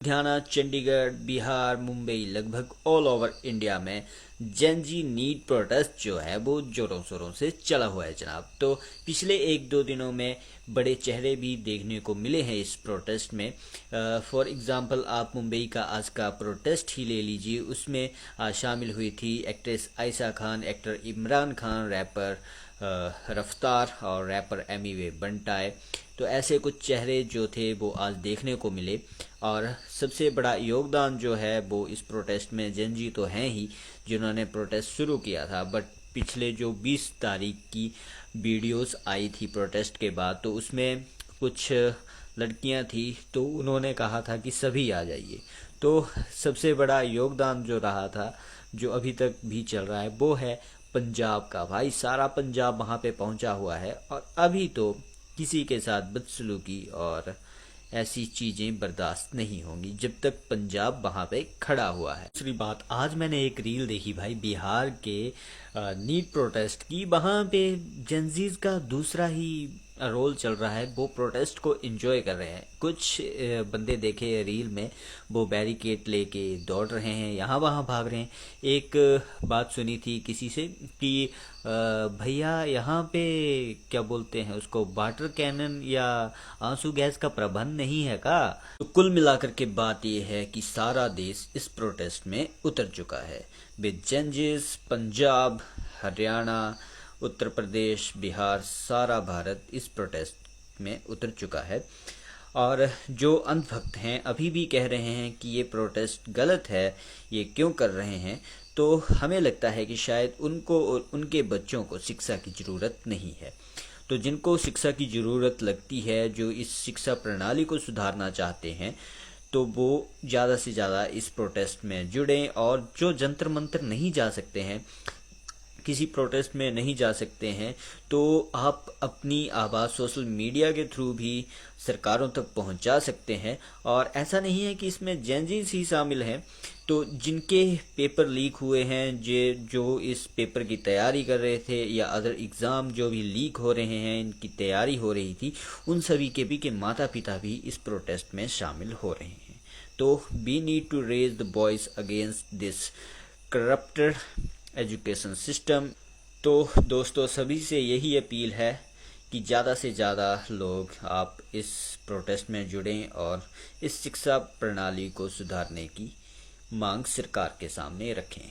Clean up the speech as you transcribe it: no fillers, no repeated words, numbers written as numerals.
लुधियाना, चंडीगढ़, बिहार, मुंबई, लगभग all over India में जेन जी NEET protest जो है वो जोरों शोरों से चला हुआ है जनाब। तो पिछले एक दो दिनों में बड़े चेहरे भी देखने को मिले हैं इस प्रोटेस्ट में। फॉर एग्जांपल आप मुंबई का आज का प्रोटेस्ट ही ले लीजिए, उसमें शामिल हुई थी actress Ayesha Khan, actor Imran Khan, rapper Raftaar और रैपर एमिवे बंटाए। तो ऐसे कुछ चेहरे जो थे वो आज देखने को मिले। और सबसे बड़ा योगदान जो है वो इस प्रोटेस्ट में जेन जी तो हैं ही, जिन्होंने प्रोटेस्ट शुरू किया था। बट पिछले जो 20 तारीख की वीडियोस आई थी प्रोटेस्ट के बाद, तो उसमें कुछ लड़कियां थी, तो उन्होंने कहा था कि सभी आ जाइए। तो सबसे बड़ा योगदान जो रहा था, जो अभी तक भी चल रहा है, वो है पंजाब का। भाई सारा पंजाब वहाँ पे पहुँचा हुआ है और अभी तो किसी के साथ बदसलूकी और ऐसी चीज़ें बर्दाश्त नहीं होंगी जब तक पंजाब वहाँ पे खड़ा हुआ है। दूसरी बात, आज मैंने एक रील देखी भाई बिहार के नीट प्रोटेस्ट की। वहाँ पे जेंजीज का दूसरा ही रोल चल रहा है, वो प्रोटेस्ट को एंजॉय कर रहे हैं। कुछ बंदे देखे रील में, वो बैरिकेड लेके दौड़ रहे हैं, यहाँ वहाँ भाग रहे हैं। एक बात सुनी थी किसी से कि भैया यहाँ पे क्या बोलते हैं उसको, वाटर कैनन या आंसू गैस का प्रबंध नहीं है का। तो कुल मिलाकर के बात यह है कि सारा देश इस प्रोटेस्ट में उतर चुका है। विद चेंजेस, पंजाब, हरियाणा, उत्तर प्रदेश, बिहार, सारा भारत इस प्रोटेस्ट में उतर चुका है। और जो अंधभक्त हैं अभी भी कह रहे हैं कि ये प्रोटेस्ट गलत है, ये क्यों कर रहे हैं। तो हमें लगता है कि शायद उनको और उनके बच्चों को शिक्षा की ज़रूरत नहीं है। तो जिनको शिक्षा की ज़रूरत लगती है, जो इस शिक्षा प्रणाली को सुधारना चाहते हैं, तो वो ज़्यादा से ज़्यादा इस प्रोटेस्ट में जुड़ें। और जो जंतर मंतर नहीं जा सकते हैं, किसी प्रोटेस्ट में नहीं जा सकते हैं, तो आप अपनी आवाज़ सोशल मीडिया के थ्रू भी सरकारों तक पहुंचा सकते हैं। और ऐसा नहीं है कि इसमें जेनजीज ही शामिल हैं। तो जिनके पेपर लीक हुए हैं, जो इस पेपर की तैयारी कर रहे थे, या अदर एग्ज़ाम जो भी लीक हो रहे हैं, इनकी तैयारी हो रही थी, उन सभी के भी के माता पिता भी इस प्रोटेस्ट में शामिल हो रहे हैं। तो we need to raise the voice against this corrupted education system. तो दोस्तों, सभी से यही अपील है कि ज़्यादा से ज़्यादा लोग आप इस प्रोटेस्ट में जुड़ें और इस शिक्षा प्रणाली को सुधारने की मांग सरकार के सामने रखें।